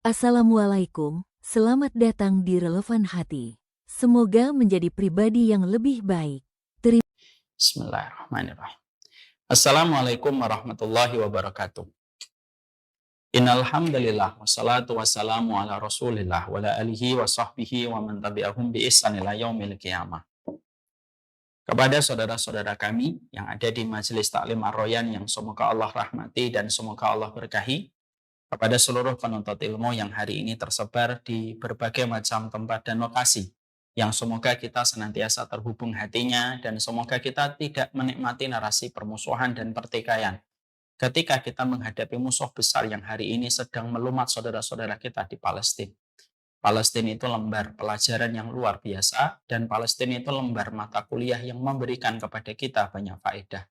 Assalamualaikum, selamat datang di Relevan Hati. Semoga menjadi pribadi yang lebih baik. Bismillahirrahmanirrahim. Assalamualaikum warahmatullahi wabarakatuh. Innal hamdalillah wassalatu wassalamu ala Rasulillah wa ala alihi wa sahbihi wa man tabi'ahum bi ihsan ila yaumil qiyamah. Kepada saudara-saudara kami yang ada di Majelis Taklim Ar-Royan yang semoga Allah rahmati dan semoga Allah berkahi, kepada seluruh penuntut ilmu yang hari ini tersebar di berbagai macam tempat dan lokasi, yang semoga kita senantiasa terhubung hatinya dan semoga kita tidak menikmati narasi permusuhan dan pertikaian ketika kita menghadapi musuh besar yang hari ini sedang melumat saudara-saudara kita di Palestina. Palestina itu lembar pelajaran yang luar biasa dan Palestina itu lembar mata kuliah yang memberikan kepada kita banyak faedah.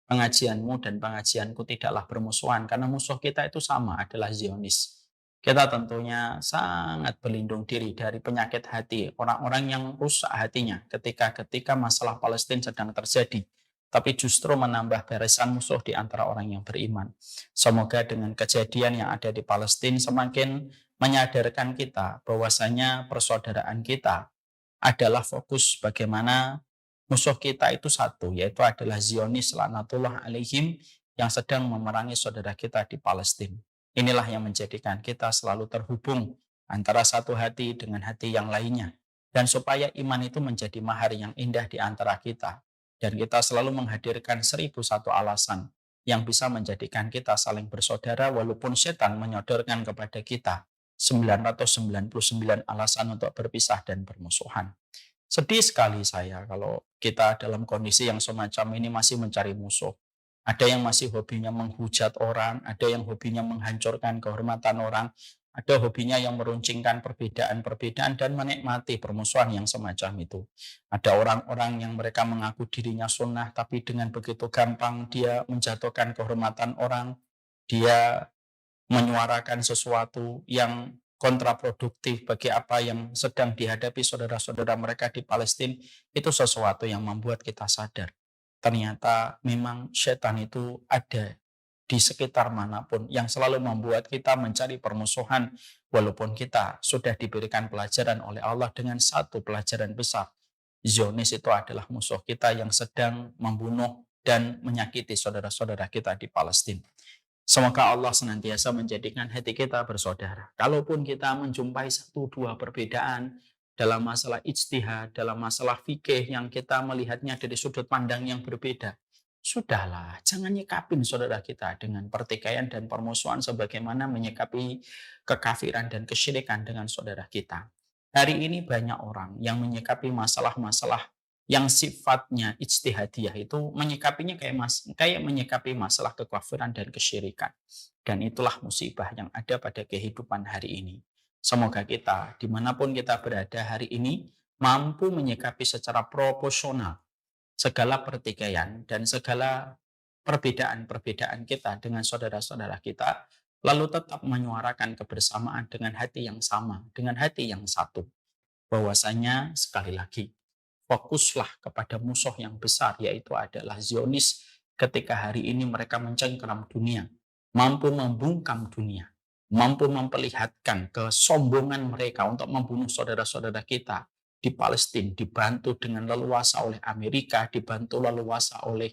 Pengajianmu dan pengajianku tidaklah bermusuhan karena musuh kita itu sama, adalah Zionis. Kita tentunya sangat berlindung diri dari penyakit hati orang-orang yang rusak hatinya ketika masalah Palestina sedang terjadi, tapi justru menambah barisan musuh di antara orang yang beriman. Semoga dengan kejadian yang ada di Palestina semakin menyadarkan kita bahwasanya persaudaraan kita adalah fokus bagaimana musuh kita itu satu, yaitu adalah Zionis laknatullah alaihim yang sedang memerangi saudara kita di Palestina. Inilah yang menjadikan kita selalu terhubung antara satu hati dengan hati yang lainnya. Dan supaya iman itu menjadi mahar yang indah di antara kita. Dan kita selalu menghadirkan 1001 alasan yang bisa menjadikan kita saling bersaudara walaupun setan menyodorkan kepada kita 999 alasan untuk berpisah dan bermusuhan. Sedih sekali saya kalau kita dalam kondisi yang semacam ini masih mencari musuh. Ada yang masih hobinya menghujat orang, ada yang hobinya menghancurkan kehormatan orang, ada hobinya yang meruncingkan perbedaan-perbedaan dan menikmati permusuhan yang semacam itu. Ada orang-orang yang mereka mengaku dirinya sunnah, tapi dengan begitu gampang dia menjatuhkan kehormatan orang, dia menyuarakan sesuatu yang kontraproduktif bagi apa yang sedang dihadapi saudara-saudara mereka di Palestina, itu sesuatu yang membuat kita sadar. Ternyata memang setan itu ada di sekitar manapun yang selalu membuat kita mencari permusuhan walaupun kita sudah diberikan pelajaran oleh Allah dengan satu pelajaran besar. Zionis itu adalah musuh kita yang sedang membunuh dan menyakiti saudara-saudara kita di Palestina. Semoga Allah senantiasa menjadikan hati kita bersaudara. Kalaupun kita menjumpai satu dua perbedaan dalam masalah ijtihad, dalam masalah fikih yang kita melihatnya dari sudut pandang yang berbeda, sudahlah, jangan nyikapin saudara kita dengan pertikaian dan permusuhan sebagaimana menyikapi kekafiran dan kesyirikan dengan saudara kita. Hari ini banyak orang yang menyikapi masalah-masalah yang sifatnya ijtihadiyah itu menyikapinya kayak menyikapi masalah kekafiran dan kesyirikan. Dan itulah musibah yang ada pada kehidupan hari ini. Semoga kita, dimanapun kita berada hari ini, mampu menyikapi secara proporsional segala pertikaian dan segala perbedaan-perbedaan kita dengan saudara-saudara kita, lalu tetap menyuarakan kebersamaan dengan hati yang sama, dengan hati yang satu. Bahwasanya, sekali lagi, fokuslah kepada musuh yang besar, yaitu adalah Zionis ketika hari ini mereka mencengkeram dunia, mampu membungkam dunia, mampu memperlihatkan kesombongan mereka untuk membunuh saudara-saudara kita di Palestina, dibantu dengan leluasa oleh Amerika, dibantu leluasa oleh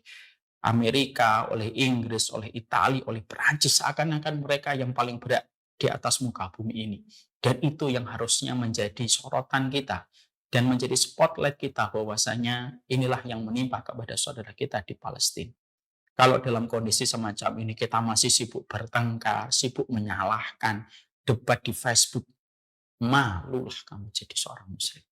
Amerika, oleh Inggris, oleh Italia, oleh Perancis, seakan-akan mereka yang paling berat di atas muka bumi ini. Dan itu yang harusnya menjadi sorotan kita dan menjadi spotlight kita bahwasanya inilah yang menimpa kepada saudara kita di Palestina. Kalau dalam kondisi semacam ini kita masih sibuk bertengkar, sibuk menyalahkan, debat di Facebook, malulah kamu jadi seorang muslim.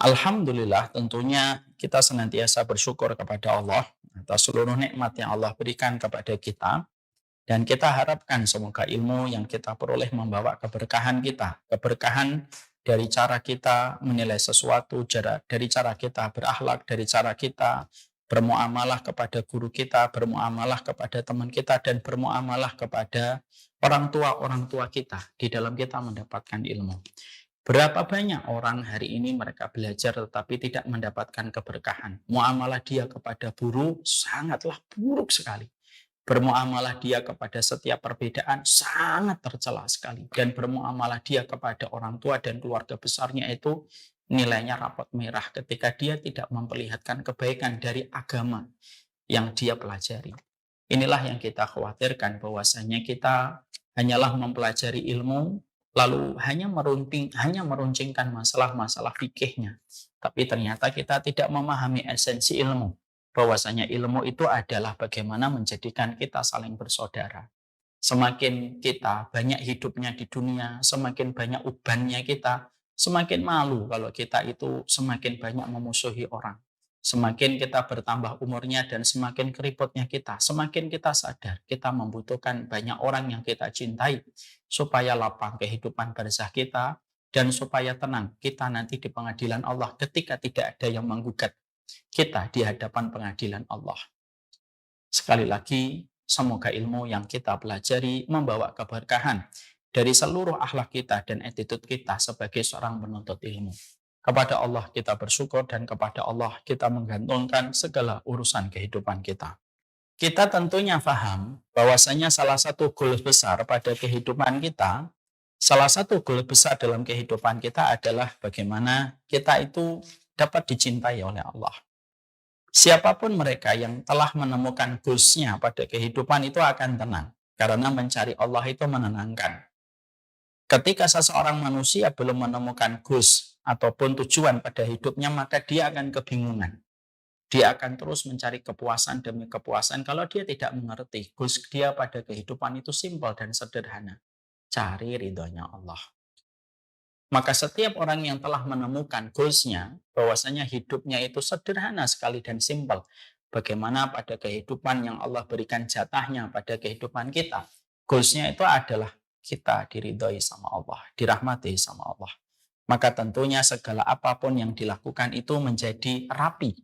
Alhamdulillah, tentunya kita senantiasa bersyukur kepada Allah atas seluruh nikmat yang Allah berikan kepada kita. Dan kita harapkan semoga ilmu yang kita peroleh membawa keberkahan kita. Keberkahan dari cara kita menilai sesuatu, dari cara kita berakhlak, dari cara kita bermuamalah kepada guru kita, bermuamalah kepada teman kita, dan bermuamalah kepada orang tua kita di dalam kita mendapatkan ilmu. Berapa banyak orang hari ini mereka belajar tetapi tidak mendapatkan keberkahan. Muamalah dia kepada guru sangatlah buruk sekali. Bermuamalah dia kepada setiap perbedaan sangat tercela sekali. Dan bermuamalah dia kepada orang tua dan keluarga besarnya itu nilainya rapot merah ketika dia tidak memperlihatkan kebaikan dari agama yang dia pelajari. Inilah yang kita khawatirkan, bahwasanya kita hanyalah mempelajari ilmu, lalu hanya meruncingkan masalah-masalah fikihnya. Tapi ternyata kita tidak memahami esensi ilmu, bahwasanya ilmu itu adalah bagaimana menjadikan kita saling bersaudara. Semakin kita banyak hidupnya di dunia, semakin banyak ubannya kita, semakin malu kalau kita itu semakin banyak memusuhi orang. Semakin kita bertambah umurnya dan semakin keriputnya kita, semakin kita sadar kita membutuhkan banyak orang yang kita cintai supaya lapang kehidupan barzah kita dan supaya tenang kita nanti di pengadilan Allah ketika tidak ada yang menggugat kita di hadapan pengadilan Allah. Sekali lagi, semoga ilmu yang kita pelajari membawa keberkahan dari seluruh akhlak kita dan attitude kita sebagai seorang penuntut ilmu. Kepada Allah kita bersyukur dan kepada Allah kita menggantungkan segala urusan kehidupan kita. Kita tentunya paham bahwasanya salah satu goal besar pada kehidupan kita, salah satu goal besar dalam kehidupan kita adalah bagaimana kita itu dapat dicintai oleh Allah. Siapapun mereka yang telah menemukan goals-nya pada kehidupan itu akan tenang. Karena mencari Allah itu menenangkan. Ketika seseorang manusia belum menemukan goals ataupun tujuan pada hidupnya, maka dia akan kebingungan. Dia akan terus mencari kepuasan demi kepuasan kalau dia tidak mengerti goals dia pada kehidupan itu simpel dan sederhana. Cari ridhonya Allah. Maka setiap orang yang telah menemukan goals-nya, bahwasanya hidupnya itu sederhana sekali dan simpel. Bagaimana pada kehidupan yang Allah berikan jatahnya pada kehidupan kita. Goals-nya itu adalah kita diridhoi sama Allah, dirahmati sama Allah. Maka tentunya segala apapun yang dilakukan itu menjadi rapi,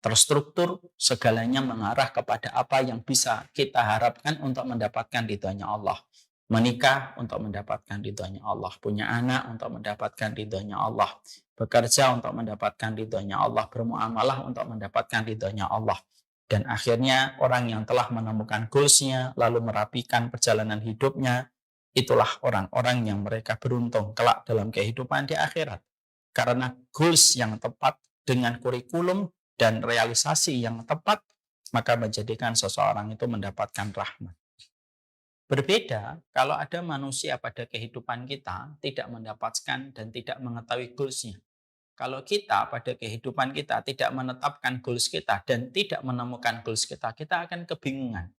terstruktur, segalanya mengarah kepada apa yang bisa kita harapkan untuk mendapatkan ridhonya Allah. Menikah untuk mendapatkan ridhonya Allah, punya anak untuk mendapatkan ridhonya Allah, bekerja untuk mendapatkan ridhonya Allah, bermuamalah untuk mendapatkan ridhonya Allah. Dan akhirnya orang yang telah menemukan goals-nya lalu merapikan perjalanan hidupnya, itulah orang-orang yang mereka beruntung kelak dalam kehidupan di akhirat. Karena goals yang tepat dengan kurikulum dan realisasi yang tepat, maka menjadikan seseorang itu mendapatkan rahmat. Berbeda kalau ada manusia pada kehidupan kita tidak mendapatkan dan tidak mengetahui goals-nya. Kalau kita pada kehidupan kita tidak menetapkan goals kita dan tidak menemukan goals kita, kita akan kebingungan.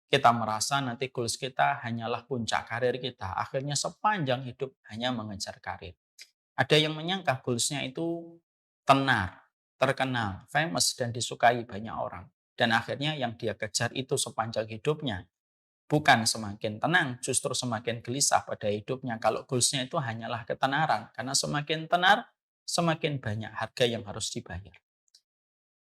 Kita merasa nanti goals kita hanyalah puncak karir kita. Akhirnya sepanjang hidup hanya mengejar karir. Ada yang menyangka goals-nya itu tenar, terkenal, famous, dan disukai banyak orang. Dan akhirnya yang dia kejar itu sepanjang hidupnya. Bukan semakin tenang, justru semakin gelisah pada hidupnya kalau goals-nya itu hanyalah ketenaran. Karena semakin tenar, semakin banyak harga yang harus dibayar.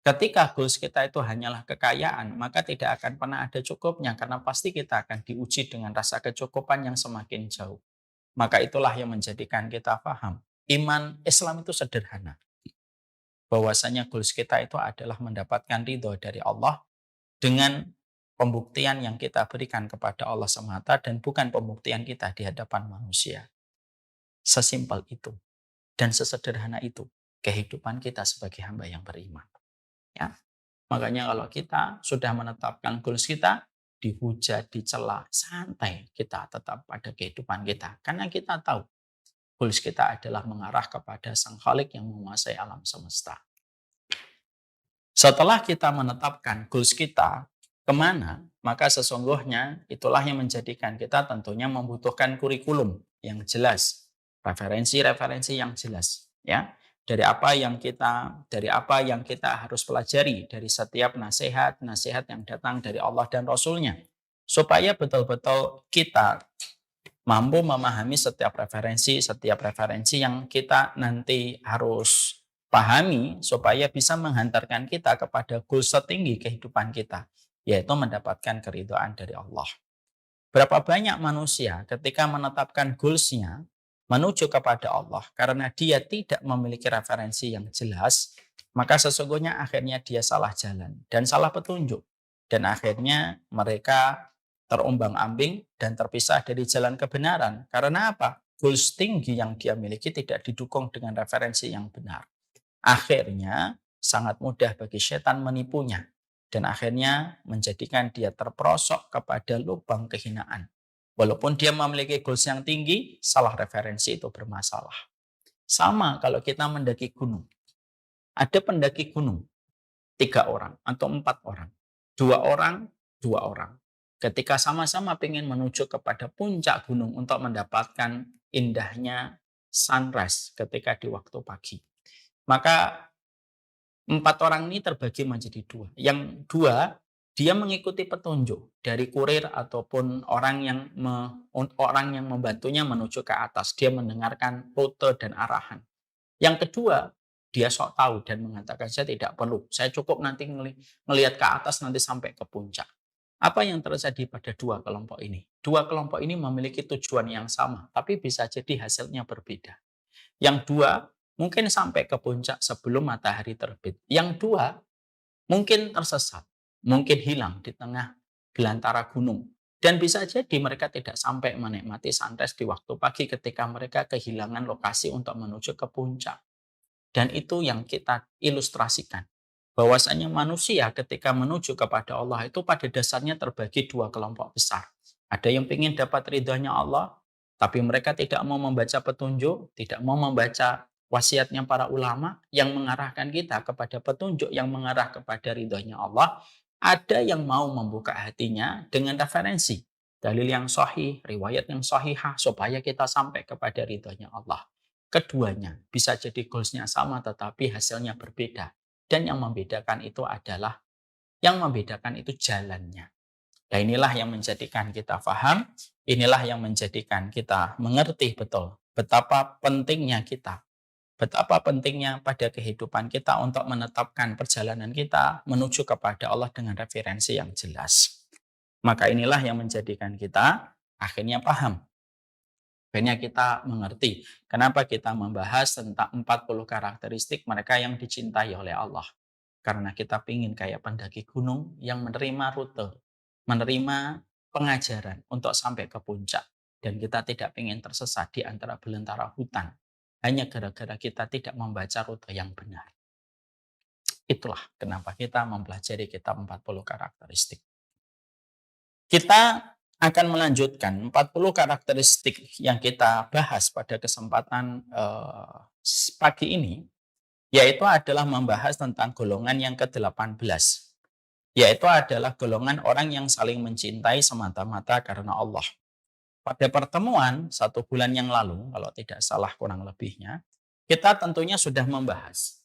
Ketika goals kita itu hanyalah kekayaan, maka tidak akan pernah ada cukupnya karena pasti kita akan diuji dengan rasa kecukupan yang semakin jauh. Maka itulah yang menjadikan kita paham. Iman Islam itu sederhana. Bahwasanya goals kita itu adalah mendapatkan ridho dari Allah dengan pembuktian yang kita berikan kepada Allah semata dan bukan pembuktian kita di hadapan manusia. Sesimpel itu dan sesederhana itu kehidupan kita sebagai hamba yang beriman. Ya. Makanya kalau kita sudah menetapkan goals kita, dihujat, dicela, santai kita tetap pada kehidupan kita. Karena kita tahu goals kita adalah mengarah kepada Sang Khalik yang menguasai alam semesta. Setelah kita menetapkan goals kita kemana, maka sesungguhnya itulah yang menjadikan kita tentunya membutuhkan kurikulum yang jelas, referensi-referensi yang jelas, ya. Dari apa yang kita harus pelajari dari setiap nasihat yang datang dari Allah dan Rasul-Nya, supaya betul-betul kita mampu memahami setiap referensi yang kita nanti harus pahami supaya bisa menghantarkan kita kepada goal setinggi kehidupan kita, yaitu mendapatkan keridhaan dari Allah. Berapa banyak manusia ketika menetapkan goals-nya menuju kepada Allah karena dia tidak memiliki referensi yang jelas, maka sesungguhnya akhirnya dia salah jalan dan salah petunjuk. Dan akhirnya mereka terombang-ambing dan terpisah dari jalan kebenaran. Karena apa? Goals tinggi yang dia miliki tidak didukung dengan referensi yang benar. Akhirnya sangat mudah bagi setan menipunya. Dan akhirnya menjadikan dia terperosok kepada lubang kehinaan. Walaupun dia memiliki goals yang tinggi, salah referensi itu bermasalah. Sama kalau kita mendaki gunung. Ada pendaki gunung, 3 orang atau 4 orang. 2 orang, 2 orang. Ketika sama-sama ingin menuju kepada puncak gunung untuk mendapatkan indahnya sunrise ketika di waktu pagi. Maka 4 orang ini terbagi menjadi 2. Yang 2, dia mengikuti petunjuk dari kurir ataupun orang yang membantunya menuju ke atas. Dia mendengarkan rute dan arahan. Yang kedua, dia sok tahu dan mengatakan, saya tidak perlu. Saya cukup nanti melihat ke atas nanti sampai ke puncak. Apa yang terjadi pada 2 kelompok ini? 2 kelompok ini memiliki tujuan yang sama, tapi bisa jadi hasilnya berbeda. Yang 2 mungkin sampai ke puncak sebelum matahari terbit. Yang 2 mungkin tersesat, mungkin hilang di tengah belantara gunung. Dan bisa jadi mereka tidak sampai menikmati sunrise di waktu pagi ketika mereka kehilangan lokasi untuk menuju ke puncak. Dan itu yang kita ilustrasikan. Bahwasanya manusia ketika menuju kepada Allah itu pada dasarnya terbagi 2 kelompok besar. Ada yang ingin dapat ridhonya Allah, tapi mereka tidak mau membaca petunjuk, tidak mau membaca wasiatnya para ulama yang mengarahkan kita kepada petunjuk yang mengarah kepada ridhonya Allah. Ada yang mau membuka hatinya dengan referensi, dalil yang sahih, riwayat yang sahihah, supaya kita sampai kepada ridhonya Allah. Keduanya bisa jadi goals-nya sama tetapi hasilnya berbeda. Dan yang membedakan itu jalannya. Nah, inilah yang menjadikan kita paham, inilah yang menjadikan kita mengerti betul betapa pentingnya pada kehidupan kita untuk menetapkan perjalanan kita menuju kepada Allah dengan referensi yang jelas. Maka inilah yang menjadikan kita akhirnya paham. Akhirnya kita mengerti kenapa kita membahas tentang 40 karakteristik mereka yang dicintai oleh Allah. Karena kita ingin kayak pendaki gunung yang menerima rute, menerima pengajaran untuk sampai ke puncak. Dan kita tidak ingin tersesat di antara belantara hutan. Hanya gara-gara kita tidak membaca rute yang benar. Itulah kenapa kita mempelajari kitab 40 karakteristik. Kita akan melanjutkan 40 karakteristik yang kita bahas pada kesempatan pagi ini, yaitu adalah membahas tentang golongan yang ke-18, yaitu adalah golongan orang yang saling mencintai semata-mata karena Allah. Pada pertemuan 1 bulan yang lalu, kalau tidak salah kurang lebihnya, kita tentunya sudah membahas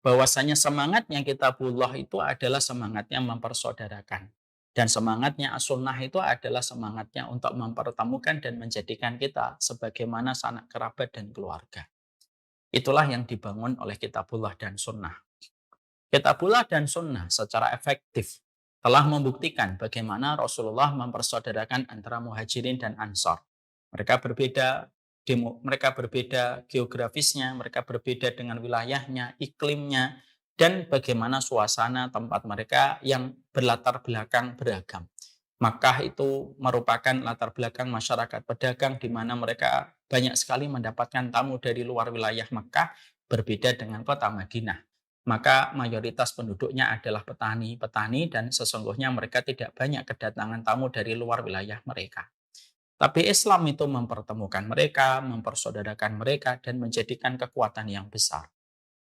bahwasanya semangatnya Kitabullah itu adalah semangatnya mempersaudarakan. Dan semangatnya as-sunnah itu adalah semangatnya untuk mempertemukan dan menjadikan kita sebagaimana sanak kerabat dan keluarga. Itulah yang dibangun oleh Kitabullah dan sunnah. Kitabullah dan sunnah secara efektif telah membuktikan bagaimana Rasulullah mempersaudarakan antara muhajirin dan ansor. Mereka berbeda geografisnya, mereka berbeda dengan wilayahnya, iklimnya, dan bagaimana suasana tempat mereka yang berlatar belakang beragam. Makkah itu merupakan latar belakang masyarakat pedagang di mana mereka banyak sekali mendapatkan tamu dari luar wilayah Makkah, berbeda dengan kota Madinah. Maka mayoritas penduduknya adalah petani-petani dan sesungguhnya mereka tidak banyak kedatangan tamu dari luar wilayah mereka. Tapi Islam itu mempertemukan mereka, mempersaudarakan mereka, dan menjadikan kekuatan yang besar.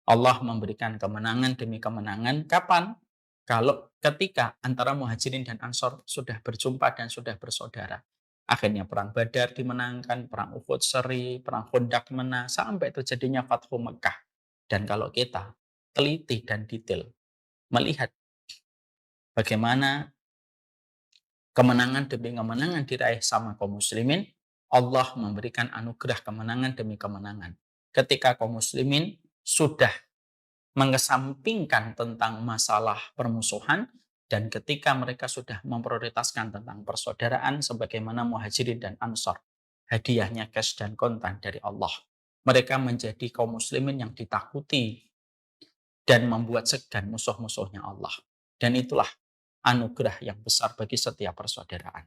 Allah memberikan kemenangan demi kemenangan. Kapan? Kalau ketika antara muhajirin dan ansor sudah berjumpa dan sudah bersaudara. Akhirnya perang Badar dimenangkan, perang Uhud seri, perang Khandaq menang, sampai terjadinya Fathu Mekah. Dan kalau kita teliti dan detail melihat bagaimana kemenangan demi kemenangan diraih sama kaum muslimin, Allah memberikan anugerah kemenangan demi kemenangan. Ketika kaum muslimin sudah mengesampingkan tentang masalah permusuhan, dan ketika mereka sudah memprioritaskan tentang persaudaraan sebagaimana muhajirin dan ansor, hadiahnya cash dan kontan dari Allah. Mereka menjadi kaum muslimin yang ditakuti dan membuat segan musuh-musuhnya Allah. Dan itulah anugerah yang besar bagi setiap persaudaraan.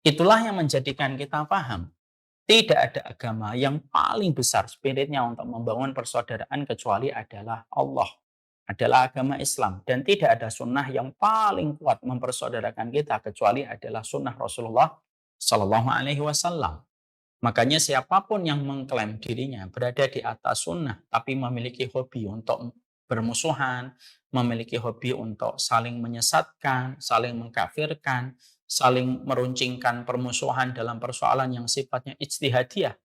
Itulah yang menjadikan kita paham, tidak ada agama yang paling besar spiritnya untuk membangun persaudaraan kecuali adalah Allah, adalah agama Islam. Dan tidak ada sunnah yang paling kuat mempersaudarakan kita kecuali adalah sunnah Rasulullah Sallallahu Alaihi Wasallam. Makanya siapapun yang mengklaim dirinya berada di atas sunnah tapi memiliki hobi untuk bermusuhan, memiliki hobi untuk saling menyesatkan, saling mengkafirkan, saling meruncingkan permusuhan dalam persoalan yang sifatnya ijtihadiyah,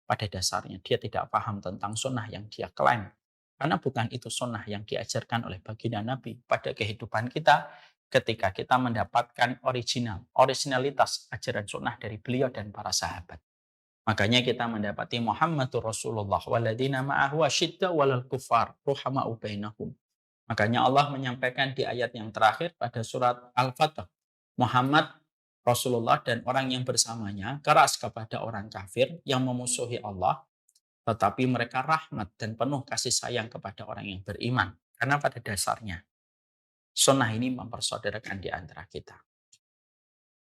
pada dasarnya dia tidak paham tentang sunnah yang dia klaim. Karena bukan itu sunnah yang diajarkan oleh baginda Nabi pada kehidupan kita ketika kita mendapatkan originalitas ajaran sunnah dari beliau dan para sahabat. Makanya kita mendapati Muhammadur Rasulullah waladina ma'ahu asyidda walal kufar ruhama'u bainahum. Makanya Allah menyampaikan di ayat yang terakhir pada surat Al-Fatah, Muhammad Rasulullah dan orang yang bersamanya keras kepada orang kafir yang memusuhi Allah, tetapi mereka rahmat dan penuh kasih sayang kepada orang yang beriman. Karena pada dasarnya sunnah ini mempersaudarakan di antara kita.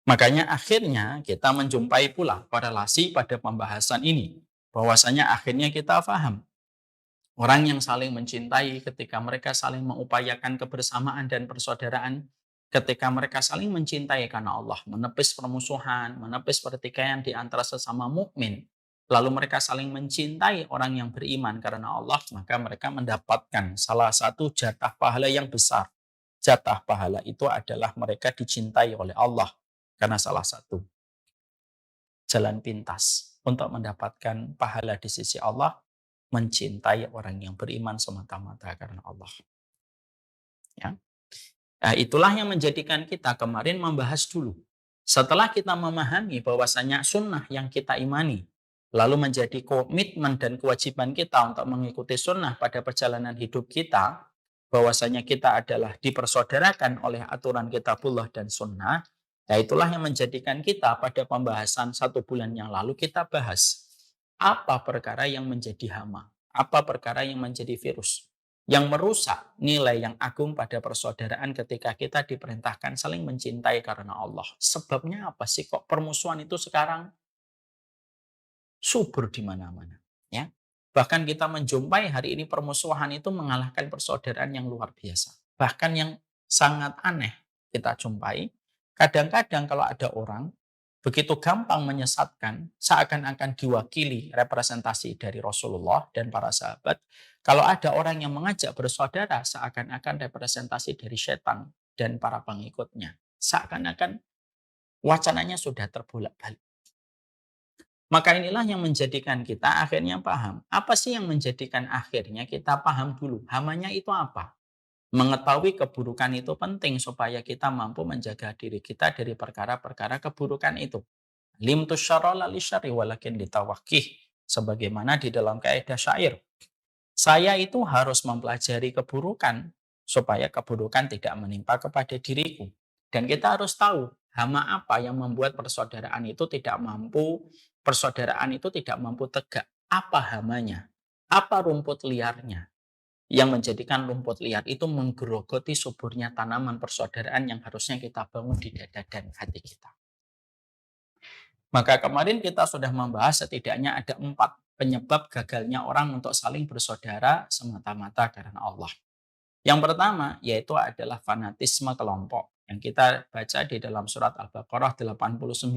Makanya akhirnya kita menjumpai pula korelasi pada pembahasan ini. Bahwasanya akhirnya kita paham. Orang yang saling mencintai ketika mereka saling mengupayakan kebersamaan dan persaudaraan. Ketika mereka saling mencintai karena Allah. Menepis permusuhan, menepis pertikaian di antara sesama mukmin. Lalu mereka saling mencintai orang yang beriman karena Allah. Maka mereka mendapatkan salah satu jatah pahala yang besar. Jatah pahala itu adalah mereka dicintai oleh Allah. Karena salah satu jalan pintas untuk mendapatkan pahala di sisi Allah, mencintai orang yang beriman semata-mata karena Allah. Ya. Nah, itulah yang menjadikan kita kemarin membahas dulu. Setelah kita memahami bahwasanya sunnah yang kita imani, lalu menjadi komitmen dan kewajiban kita untuk mengikuti sunnah pada perjalanan hidup kita, bahwasanya kita adalah dipersaudarakan oleh aturan kitabullah dan sunnah. Nah, itulah yang menjadikan kita pada pembahasan 1 bulan yang lalu kita bahas apa perkara yang menjadi hama, apa perkara yang menjadi virus, yang merusak nilai yang agung pada persaudaraan ketika kita diperintahkan saling mencintai karena Allah. Sebabnya apa sih kok permusuhan itu sekarang subur di mana-mana? Ya, bahkan kita menjumpai hari ini permusuhan itu mengalahkan persaudaraan yang luar biasa. Bahkan yang sangat aneh kita jumpai, kadang-kadang kalau ada orang begitu gampang menyesatkan, seakan-akan diwakili representasi dari Rasulullah dan para sahabat. Kalau ada orang yang mengajak bersaudara, seakan-akan representasi dari setan dan para pengikutnya. Seakan-akan wacananya sudah terbolak-balik. Maka inilah yang menjadikan kita akhirnya paham. Apa sih yang menjadikan akhirnya kita paham dulu? Hamanya itu apa? Mengetahui keburukan itu penting supaya kita mampu menjaga diri kita dari perkara-perkara keburukan itu. Limtu syarra la lisyarri walakin litawaqih. Sebagaimana di dalam kaidah syair. Saya itu harus mempelajari keburukan supaya keburukan tidak menimpa kepada diriku. Dan kita harus tahu hama apa yang membuat persaudaraan itu tidak mampu tegak. Apa hamanya? Apa rumput liarnya? Yang menjadikan rumput liar itu menggerogoti suburnya tanaman persaudaraan yang harusnya kita bangun di dada dan hati kita. Maka kemarin kita sudah membahas setidaknya ada 4 penyebab gagalnya orang untuk saling bersaudara semata-mata karena Allah. Yang pertama yaitu adalah fanatisme kelompok yang kita baca di dalam surat Al-Baqarah 89.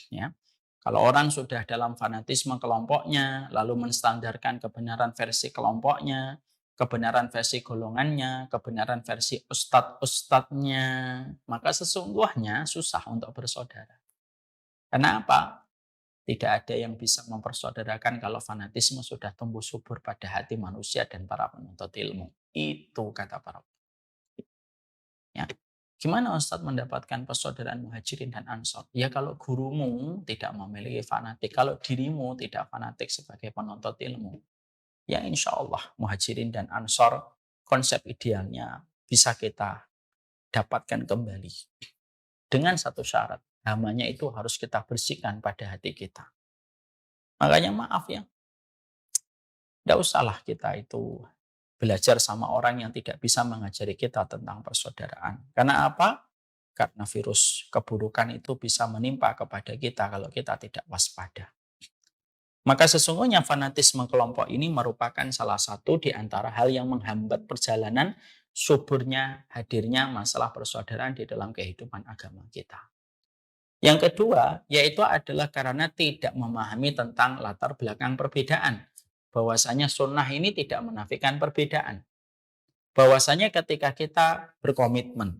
Ya. Kalau orang sudah dalam fanatisme kelompoknya, lalu menstandarkan kebenaran versi kelompoknya, kebenaran versi golongannya, kebenaran versi ustadz-ustadznya, maka sesungguhnya susah untuk bersaudara. Kenapa? Tidak ada yang bisa mempersaudarakan kalau fanatisme sudah tumbuh subur pada hati manusia dan para penuntut ilmu. Itu kata para ulama. Ya. Gimana Ustadz mendapatkan persaudaraan muhajirin dan ansor? Ya kalau gurumu tidak memiliki fanatik, kalau dirimu tidak fanatik sebagai penuntut ilmu, ya insya Allah muhajirin dan ansor konsep idealnya bisa kita dapatkan kembali. Dengan satu syarat, hamanya itu harus kita bersihkan pada hati kita. Makanya maaf ya, tidak usahlah kita itu belajar sama orang yang tidak bisa mengajari kita tentang persaudaraan. Karena apa? Karena virus keburukan itu bisa menimpa kepada kita kalau kita tidak waspada. Maka sesungguhnya fanatisme kelompok ini merupakan salah satu di antara hal yang menghambat perjalanan suburnya hadirnya masalah persaudaraan di dalam kehidupan agama kita. Yang kedua, yaitu adalah karena tidak memahami tentang latar belakang perbedaan. Bahwasanya sunnah ini tidak menafikan perbedaan. Bahwasanya ketika kita berkomitmen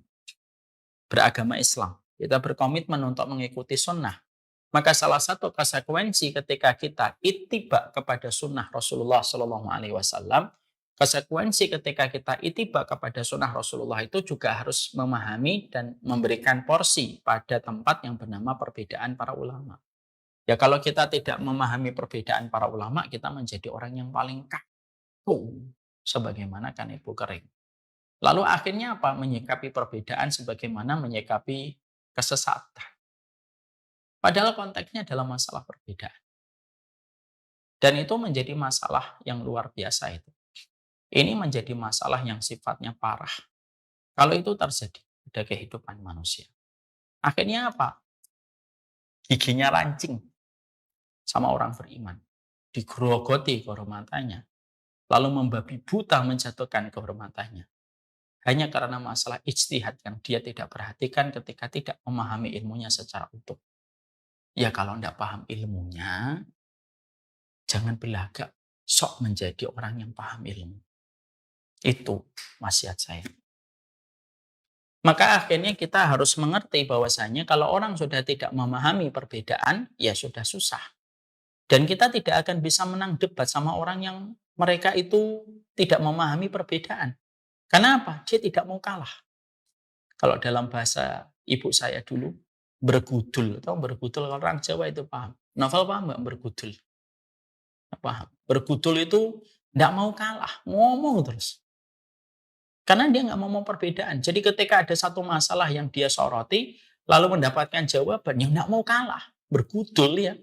beragama Islam, kita berkomitmen untuk mengikuti sunnah, maka salah satu konsekuensi ketika kita ittiba kepada sunnah Rasulullah Shallallahu Alaihi Wasallam, konsekuensi ketika kita ittiba kepada sunnah Rasulullah itu juga harus memahami dan memberikan porsi pada tempat yang bernama perbedaan para ulama. Ya kalau kita tidak memahami perbedaan para ulama, kita menjadi orang yang paling kaku, sebagaimana kan ibu kering. Lalu akhirnya apa? Menyikapi perbedaan sebagaimana menyikapi kesesatan. Padahal konteksnya adalah masalah perbedaan. Dan itu menjadi masalah yang luar biasa itu. Ini menjadi masalah yang sifatnya parah. Kalau itu terjadi pada kehidupan manusia. Akhirnya apa? Giginya lancing sama orang beriman. Digerogoti kehormatannya. Lalu membabi buta menjatuhkan kehormatannya. Hanya karena masalah ijtihad yang dia tidak perhatikan ketika tidak memahami ilmunya secara utuh. Ya kalau tidak paham ilmunya, jangan berlagak sok menjadi orang yang paham ilmu. Itu wasiat saya. Maka akhirnya kita harus mengerti bahwasanya kalau orang sudah tidak memahami perbedaan, ya sudah susah. Dan kita tidak akan bisa menang debat sama orang yang mereka itu tidak memahami perbedaan. Karena apa? Dia tidak mau kalah. Kalau dalam bahasa ibu saya dulu, bergudul. Atau bergudul, kalau orang Jawa itu paham. Novel paham nggak bergudul? Paham. Bergudul itu nggak mau kalah, ngomong terus. Karena dia nggak mau perbedaan. Jadi ketika ada satu masalah yang dia soroti, lalu mendapatkan jawaban yang nggak mau kalah, bergudul ya.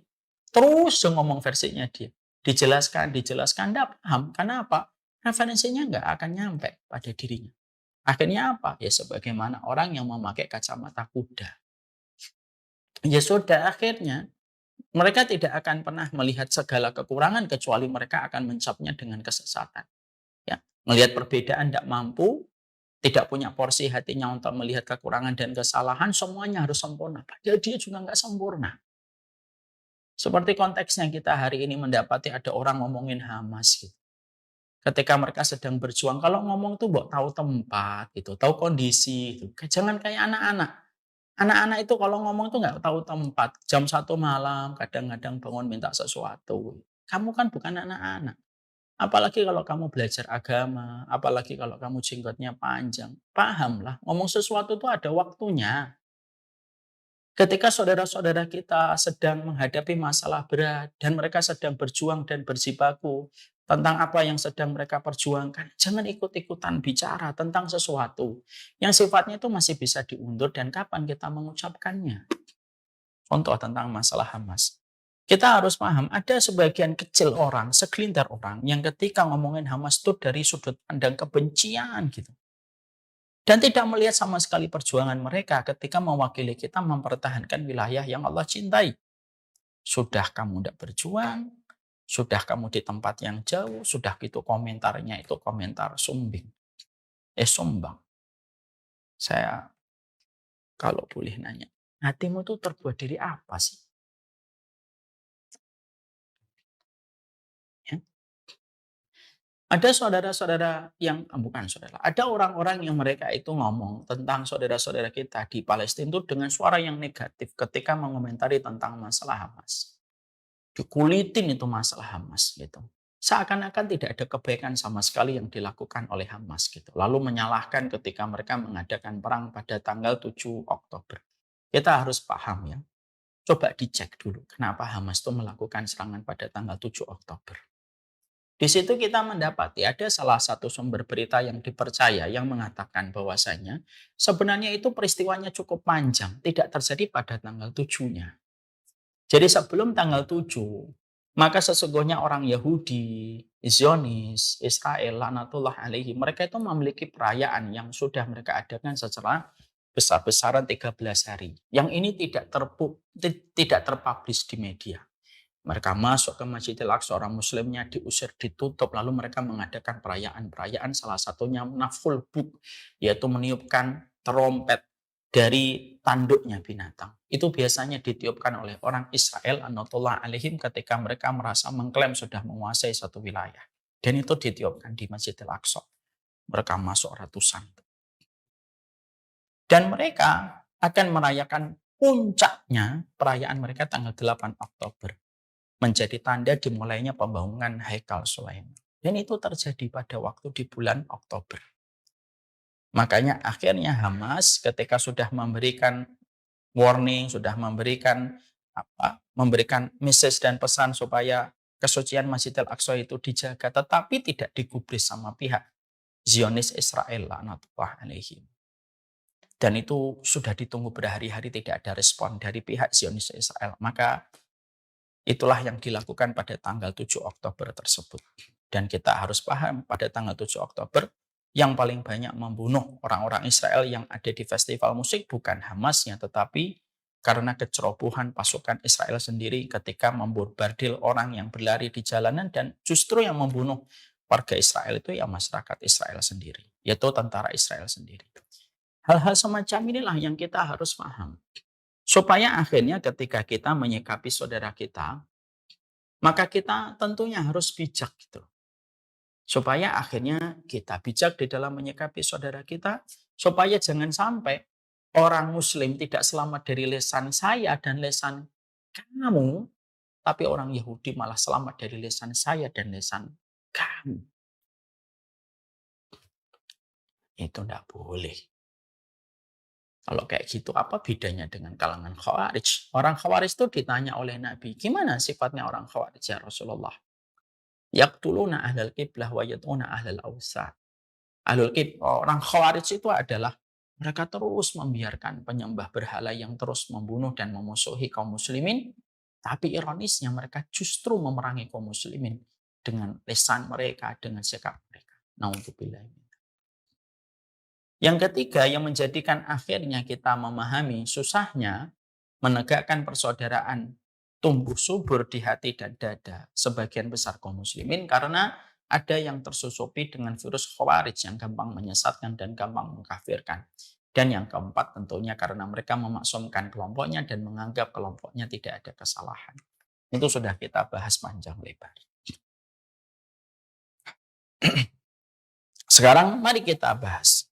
Terus ngomong versinya dia. Dijelaskan, nggak paham. Karena apa? Referensinya nggak akan nyampe pada dirinya. Akhirnya apa? Ya sebagaimana orang yang memakai kacamata kuda. Ya sudah, akhirnya mereka tidak akan pernah melihat segala kekurangan kecuali mereka akan mencapnya dengan kesesatan. Ya, melihat perbedaan tidak mampu, tidak punya porsi hatinya untuk melihat kekurangan dan kesalahan, semuanya harus sempurna. Padahal dia juga nggak sempurna. Seperti konteksnya kita hari ini mendapati ada orang ngomongin Hamas gitu. Ketika mereka sedang berjuang, kalau ngomong tuh tahu tempat gitu, tahu kondisi gitu. Jangan kayak anak-anak. Anak-anak itu kalau ngomong tuh nggak tahu tempat. Jam 1 malam kadang-kadang bangun minta sesuatu. Kamu kan bukan anak-anak. Apalagi kalau kamu belajar agama, apalagi kalau kamu jenggotnya panjang. Pahamlah, ngomong sesuatu tuh ada waktunya. Ketika saudara-saudara kita sedang menghadapi masalah berat dan mereka sedang berjuang dan berjibaku tentang apa yang sedang mereka perjuangkan, jangan ikut-ikutan bicara tentang sesuatu yang sifatnya itu masih bisa diundur dan kapan kita mengucapkannya. Contoh tentang masalah Hamas. Kita harus paham, ada sebagian kecil orang, segelintir orang yang ketika ngomongin Hamas itu dari sudut pandang kebencian gitu. Dan tidak melihat sama sekali perjuangan mereka ketika mewakili kita mempertahankan wilayah yang Allah cintai. Sudah kamu tidak berjuang, sudah kamu di tempat yang jauh, sudah gitu komentarnya itu komentar sumbing. Sumbang. Saya kalau boleh nanya, hatimu tuh terbuat dari apa sih? Ya. Ada saudara-saudara yang, bukan saudara, ada orang-orang yang mereka itu ngomong tentang saudara-saudara kita di Palestina itu dengan suara yang negatif ketika mengomentari tentang masalah Hamas. Dikulitin itu masalah Hamas gitu. Seakan-akan tidak ada kebaikan sama sekali yang dilakukan oleh Hamas gitu. Lalu menyalahkan ketika mereka mengadakan perang pada tanggal 7 Oktober. Kita harus paham ya. Coba dicek dulu kenapa Hamas itu melakukan serangan pada tanggal 7 Oktober. Di situ kita mendapati ada salah satu sumber berita yang dipercaya yang mengatakan bahwasanya sebenarnya itu peristiwanya cukup panjang, tidak terjadi pada tanggal 7-nya. Jadi sebelum tanggal 7, Maka sesungguhnya orang Yahudi, Zionis, Israel, laknatullah alaihi, mereka itu memiliki perayaan yang sudah mereka adakan secara besar-besaran 13 hari. Yang ini tidak terpublish di media. Mereka masuk ke Masjidil Aqsa, orang muslimnya diusir, ditutup, lalu mereka mengadakan perayaan-perayaan, salah satunya nafkhul buk, yaitu meniupkan trompet dari tanduknya binatang. Itu biasanya ditiupkan oleh orang Israel anatullah alaihim ketika mereka merasa mengklaim sudah menguasai satu wilayah. Dan itu ditiupkan di Masjidil Aqsa. Mereka masuk ratusan. Dan mereka akan merayakan puncaknya perayaan mereka tanggal 8 Oktober. Menjadi tanda dimulainya pembangunan Haikal Sulaiman. Dan itu terjadi pada waktu di bulan Oktober. Makanya akhirnya Hamas ketika sudah memberikan warning, sudah memberikan message dan pesan supaya kesucian Masjidil Aqsa itu dijaga, tetapi tidak digubris sama pihak Zionis Israel laknatullah alaihim. Dan itu sudah ditunggu berhari-hari, tidak ada respon dari pihak Zionis Israel. Maka itulah yang dilakukan pada tanggal 7 Oktober tersebut. Dan kita harus paham pada tanggal 7 Oktober yang paling banyak membunuh orang-orang Israel yang ada di festival musik bukan Hamasnya, tetapi karena kecerobohan pasukan Israel sendiri ketika membombardir orang yang berlari di jalanan, dan justru yang membunuh warga Israel itu ya masyarakat Israel sendiri, yaitu tentara Israel sendiri. Hal-hal semacam inilah yang kita harus paham. Supaya akhirnya ketika kita menyikapi saudara kita, maka kita tentunya harus bijak gitu. Supaya akhirnya kita bijak di dalam menyikapi saudara kita, supaya jangan sampai orang muslim tidak selamat dari lisan saya dan lisan kamu, tapi orang Yahudi malah selamat dari lisan saya dan lisan kamu. Itu tidak boleh. Kalau kayak gitu, apa bedanya dengan kalangan Khawarij? Orang Khawarij itu ditanya oleh Nabi, gimana sifatnya orang Khawarij ya Rasulullah? Yaqtuluna ahlal qiblah wa yat'una ahlal awsa. Orang Khawarij itu adalah mereka terus membiarkan penyembah berhala yang terus membunuh dan memusuhi kaum muslimin, tapi ironisnya mereka justru memerangi kaum muslimin dengan lisan mereka, dengan sikap mereka. Na'udzubillah. Yang ketiga yang menjadikan akhirnya kita memahami susahnya menegakkan persaudaraan tumbuh subur di hati dan dada sebagian besar kaum muslimin karena ada yang tersusupi dengan virus khawarij yang gampang menyesatkan dan gampang mengkafirkan. Dan yang keempat tentunya karena mereka memaksumkan kelompoknya dan menganggap kelompoknya tidak ada kesalahan. Itu sudah kita bahas panjang lebar. Sekarang mari kita bahas.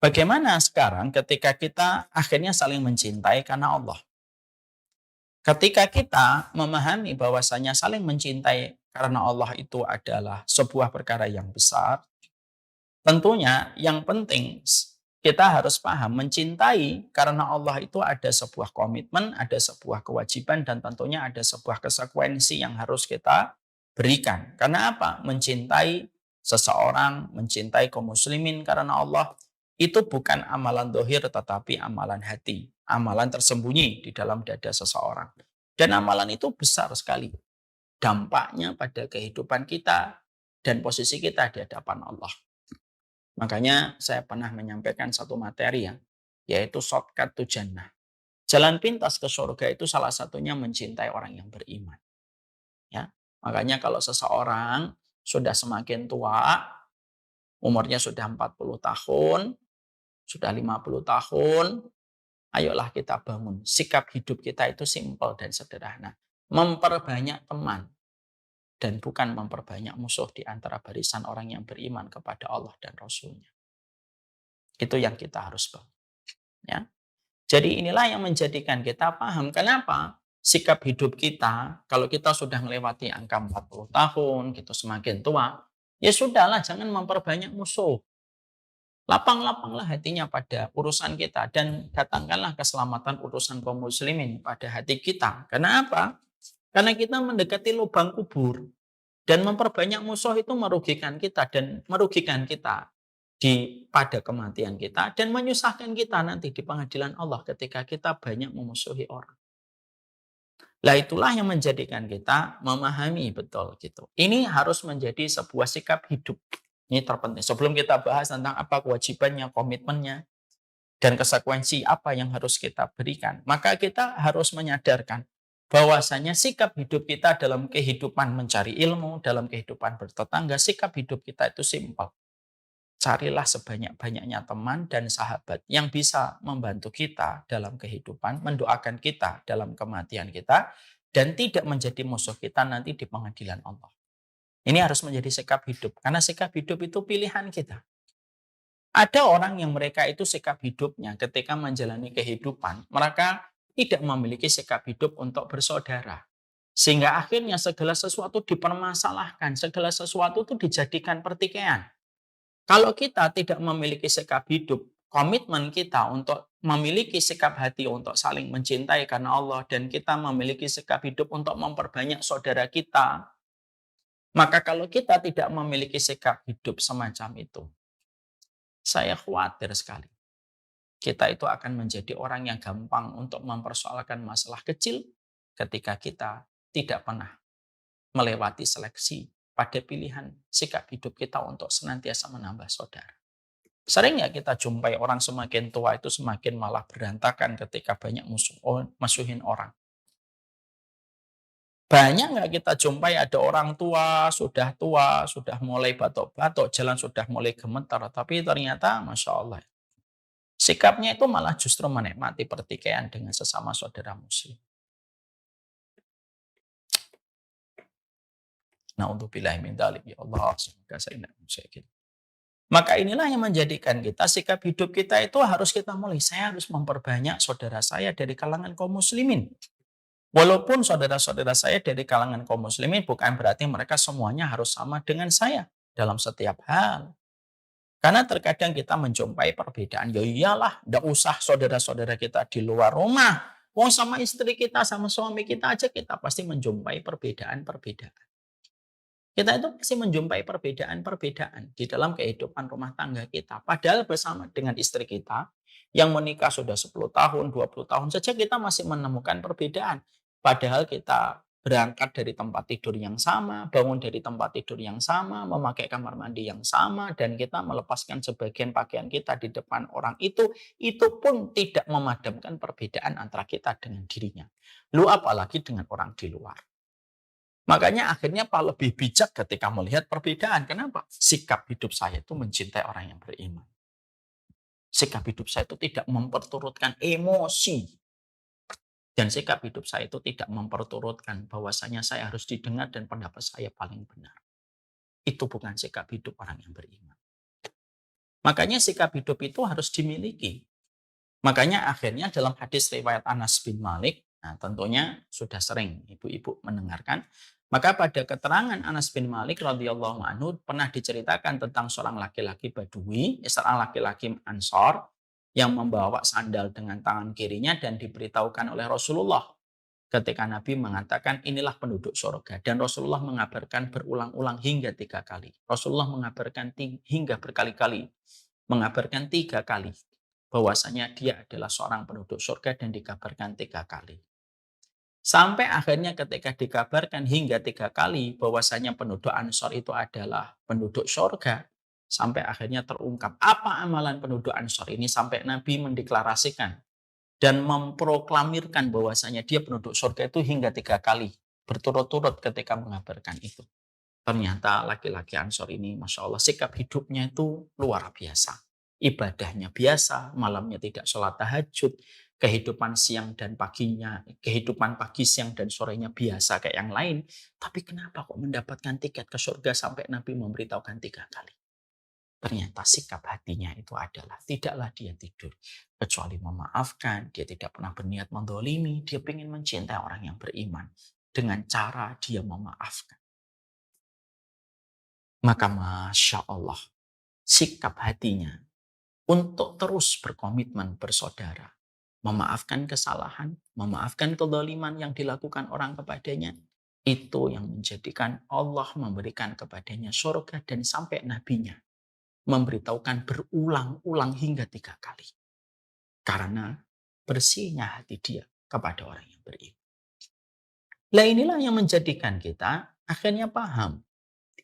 Bagaimana sekarang ketika kita akhirnya saling mencintai karena Allah? Ketika kita memahami bahwasanya saling mencintai karena Allah itu adalah sebuah perkara yang besar, tentunya yang penting kita harus paham mencintai karena Allah itu ada sebuah komitmen, ada sebuah kewajiban, dan tentunya ada sebuah konsekuensi yang harus kita berikan. Karena apa? Mencintai seseorang, mencintai kaum muslimin karena Allah, itu bukan amalan dohir tetapi amalan hati. Amalan tersembunyi di dalam dada seseorang. Dan amalan itu besar sekali. Dampaknya pada kehidupan kita dan posisi kita di hadapan Allah. Makanya saya pernah menyampaikan satu materi yaitu shortcut to jannah. Jalan pintas ke surga itu salah satunya mencintai orang yang beriman. Ya, makanya kalau seseorang sudah semakin tua, umurnya sudah 40 tahun, sudah 50 tahun, ayolah kita bangun. Sikap hidup kita itu simpel dan sederhana. Memperbanyak teman. Dan bukan memperbanyak musuh di antara barisan orang yang beriman kepada Allah dan Rasul-Nya. Itu yang kita harus bangun. Ya. Jadi inilah yang menjadikan kita paham kenapa sikap hidup kita, kalau kita sudah melewati angka 40 tahun, gitu semakin tua, ya sudahlah, jangan memperbanyak musuh. Lapang-lapanglah hatinya pada urusan kita dan datangkanlah keselamatan urusan kaum muslimin pada hati kita. Karena apa? Karena kita mendekati lubang kubur dan memperbanyak musuh itu merugikan kita pada kematian kita dan menyusahkan kita nanti di pengadilan Allah ketika kita banyak memusuhi orang. Lah itulah yang menjadikan kita memahami betul gitu. Ini harus menjadi sebuah sikap hidup. Ini terpenting. Sebelum kita bahas tentang apa kewajibannya, komitmennya, dan konsekuensi apa yang harus kita berikan, maka kita harus menyadarkan bahwasanya sikap hidup kita dalam kehidupan mencari ilmu, dalam kehidupan bertetangga, sikap hidup kita itu simpel. Carilah sebanyak-banyaknya teman dan sahabat yang bisa membantu kita dalam kehidupan, mendoakan kita dalam kematian kita, dan tidak menjadi musuh kita nanti di pengadilan Allah. Ini harus menjadi sikap hidup, karena sikap hidup itu pilihan kita. Ada orang yang mereka itu sikap hidupnya ketika menjalani kehidupan, mereka tidak memiliki sikap hidup untuk bersaudara. Sehingga akhirnya segala sesuatu dipermasalahkan, segala sesuatu itu dijadikan pertikaian. Kalau kita tidak memiliki sikap hidup, komitmen kita untuk memiliki sikap hati untuk saling mencintai karena Allah, dan kita memiliki sikap hidup untuk memperbanyak saudara kita, maka kalau kita tidak memiliki sikap hidup semacam itu, saya khawatir sekali. Kita itu akan menjadi orang yang gampang untuk mempersoalkan masalah kecil ketika kita tidak pernah melewati seleksi pada pilihan sikap hidup kita untuk senantiasa menambah saudara. Sering ya kita jumpai orang semakin tua itu semakin malah berantakan ketika banyak musuhin orang. Banyak nggak kita jumpai ada orang tua, sudah mulai batuk-batuk, jalan sudah mulai gemetar, tapi ternyata Masya Allah, sikapnya itu malah justru menikmati pertikaian dengan sesama saudara muslim. Na'udzubillahi min dzalik, ya Allah, semoga saya tidak musyrik. Maka inilah yang menjadikan kita, sikap hidup kita itu harus kita mulai. Saya harus memperbanyak saudara saya dari kalangan kaum muslimin. Walaupun saudara-saudara saya dari kalangan kaum muslimin bukan berarti mereka semuanya harus sama dengan saya dalam setiap hal. Karena terkadang kita menjumpai perbedaan. Ya iyalah, tidak usah saudara-saudara kita di luar rumah. Wong sama istri kita, sama suami kita aja kita pasti menjumpai perbedaan-perbedaan. Kita itu pasti menjumpai perbedaan-perbedaan di dalam kehidupan rumah tangga kita. Padahal bersama dengan istri kita yang menikah sudah 10 tahun, 20 tahun saja kita masih menemukan perbedaan. Padahal kita berangkat dari tempat tidur yang sama, bangun dari tempat tidur yang sama, memakai kamar mandi yang sama, dan kita melepaskan sebagian pakaian kita di depan orang itu pun tidak memadamkan perbedaan antara kita dengan dirinya. Lu apalagi dengan orang di luar. Makanya akhirnya Pak lebih bijak ketika melihat perbedaan. Kenapa? Sikap hidup saya itu mencintai orang yang beriman. Sikap hidup saya itu tidak memperturutkan emosi. Dan sikap hidup saya itu tidak memperturutkan bahwasanya saya harus didengar dan pendapat saya paling benar. Itu bukan sikap hidup orang yang beriman. Makanya sikap hidup itu harus dimiliki. Makanya akhirnya dalam hadis riwayat Anas bin Malik, nah tentunya sudah sering ibu-ibu mendengarkan, maka pada keterangan Anas bin Malik radhiyallahu anhu pernah diceritakan tentang seorang laki-laki Badui, seorang laki-laki Ansor yang membawa sandal dengan tangan kirinya dan diberitahukan oleh Rasulullah ketika Nabi mengatakan inilah penduduk surga, dan Rasulullah mengabarkan berulang-ulang hingga 3 kali. Rasulullah mengabarkan hingga berkali-kali, mengabarkan 3 kali bahwasanya dia adalah seorang penduduk surga dan dikabarkan 3 kali. Sampai akhirnya ketika dikabarkan hingga 3 kali bahwasanya penduduk Ansor itu adalah penduduk surga, sampai akhirnya terungkap apa amalan penduduk Ansor ini sampai Nabi mendeklarasikan dan memproklamirkan bahwasanya dia penduduk surga itu hingga 3 kali berturut-turut ketika mengabarkan itu. Ternyata laki-laki Ansor ini Masya Allah sikap hidupnya itu luar biasa. Ibadahnya biasa, malamnya tidak sholat tahajud, kehidupan siang dan paginya, kehidupan pagi, siang dan sorenya biasa kayak yang lain. Tapi kenapa kok mendapatkan tiket ke surga sampai Nabi memberitahukan 3 kali? Ternyata sikap hatinya itu adalah tidaklah dia tidur kecuali memaafkan, dia tidak pernah berniat mendolimi, dia ingin mencintai orang yang beriman dengan cara dia memaafkan. Maka Masya Allah, sikap hatinya untuk terus berkomitmen bersaudara, memaafkan kesalahan, memaafkan kezaliman yang dilakukan orang kepadanya, itu yang menjadikan Allah memberikan kepadanya surga dan sampai nabinya memberitahukan berulang-ulang hingga 3 kali. Karena bersihnya hati dia kepada orang yang beriman. Lah inilah yang menjadikan kita akhirnya paham.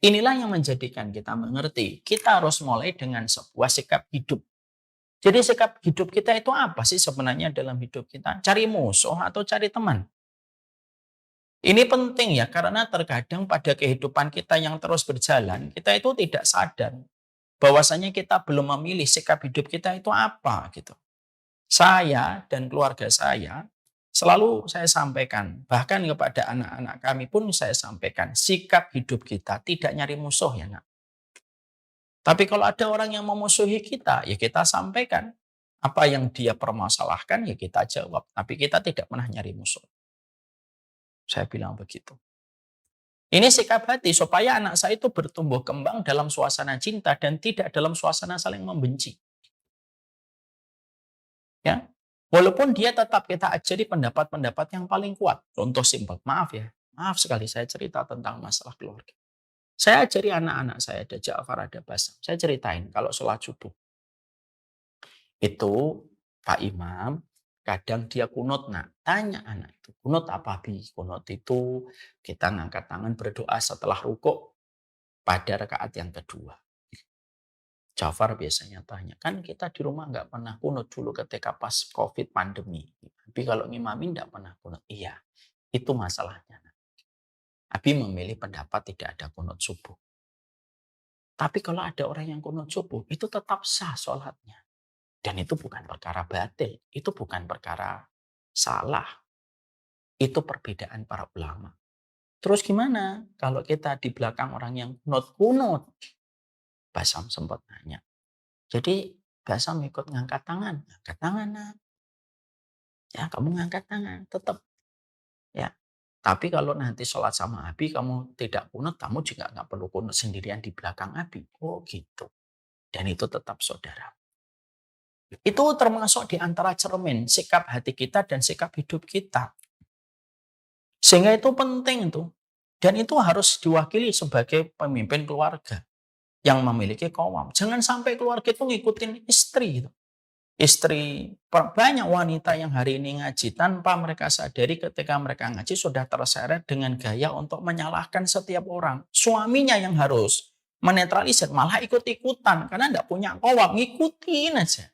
Inilah yang menjadikan kita mengerti. Kita harus mulai dengan sebuah sikap hidup. Jadi sikap hidup kita itu apa sih sebenarnya dalam hidup kita? Cari musuh atau cari teman? Ini penting ya, karena terkadang pada kehidupan kita yang terus berjalan, kita itu tidak sadar bahwasanya kita belum memilih sikap hidup kita itu apa gitu. Saya dan keluarga saya selalu saya sampaikan, bahkan kepada anak-anak kami pun saya sampaikan, sikap hidup kita tidak nyari musuh ya nak. Tapi kalau ada orang yang memusuhi kita, ya kita sampaikan. Apa yang dia permasalahkan, ya kita jawab. Tapi kita tidak pernah nyari musuh. Saya bilang begitu. Ini sikap hati supaya anak saya itu bertumbuh kembang dalam suasana cinta dan tidak dalam suasana saling membenci. Ya, walaupun dia tetap kita ajari pendapat-pendapat yang paling kuat. Contoh simpel, maaf ya, maaf sekali saya cerita tentang masalah keluarga. Saya ajari anak-anak saya, ada Ja'far, ada Basam. Saya ceritain kalau sholat subuh. Itu Pak Imam, kadang dia kunut. Nah, tanya anak itu, kunut apa Bi? Kunut itu kita ngangkat tangan berdoa setelah rukuk pada rakaat yang kedua. Ja'far biasanya tanya, kan kita di rumah nggak pernah kunut dulu ketika pas COVID pandemi. Tapi kalau ngimamin nggak pernah kunut. Iya, itu masalahnya. Abi memilih pendapat tidak ada kunut subuh. Tapi kalau ada orang yang kunut subuh, itu tetap sah sholatnya. Dan itu bukan perkara batil, itu bukan perkara salah. Itu perbedaan para ulama. Terus gimana kalau kita di belakang orang yang kunut? Basam sempat nanya. Jadi Basam ikut ngangkat tangan. Ngangkat tangan, nak. Ya, kamu ngangkat tangan, tetap. Ya. Tapi kalau nanti sholat sama Abi, kamu tidak kunut, kamu juga nggak perlu kunut sendirian di belakang Abi. Oh gitu. Dan itu tetap saudara. Itu termasuk di antara cermin sikap hati kita dan sikap hidup kita. Sehingga itu penting tuh. Dan itu harus diwakili sebagai pemimpin keluarga yang memiliki qawam. Jangan sampai keluarga itu ngikutin istri gitu. Istri, banyak wanita yang hari ini ngaji tanpa mereka sadari ketika mereka ngaji sudah terseret dengan gaya untuk menyalahkan setiap orang. Suaminya yang harus menetralisir, malah ikut-ikutan karena tidak punya qawam, ngikutin aja.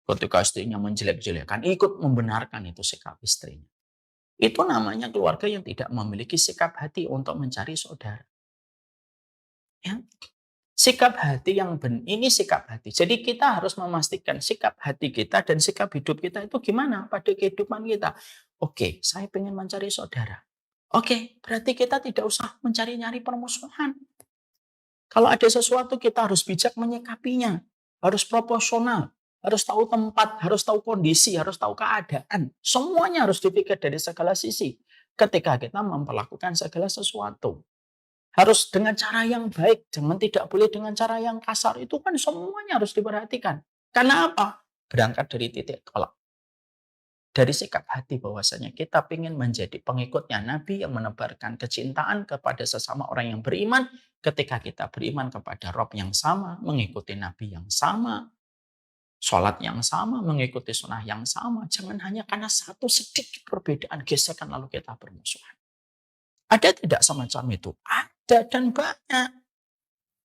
Ketika istrinya menjelek-jelekan, ikut membenarkan itu sikap istrinya. Itu namanya keluarga yang tidak memiliki sikap hati untuk mencari saudara. Ya. Sikap hati yang ini sikap hati. Jadi kita harus memastikan sikap hati kita dan sikap hidup kita itu gimana pada kehidupan kita. Oke, saya ingin mencari saudara. Oke, berarti kita tidak usah mencari-nyari permusuhan. Kalau ada sesuatu kita harus bijak menyikapinya. Harus proporsional. Harus tahu tempat, harus tahu kondisi, harus tahu keadaan. Semuanya harus dipikir dari segala sisi. Ketika kita memperlakukan segala sesuatu. Harus dengan cara yang baik, jangan tidak boleh dengan cara yang kasar. Itu kan semuanya harus diperhatikan. Karena apa? Berangkat dari titik tolak. Dari sikap hati bahwasanya kita ingin menjadi pengikutnya Nabi yang menebarkan kecintaan kepada sesama orang yang beriman. Ketika kita beriman kepada Rob yang sama, mengikuti Nabi yang sama, sholat yang sama, mengikuti sunnah yang sama. Jangan hanya karena satu sedikit perbedaan gesekan lalu kita bermusuhan. Ada tidak semacam itu? Ada dan banyak.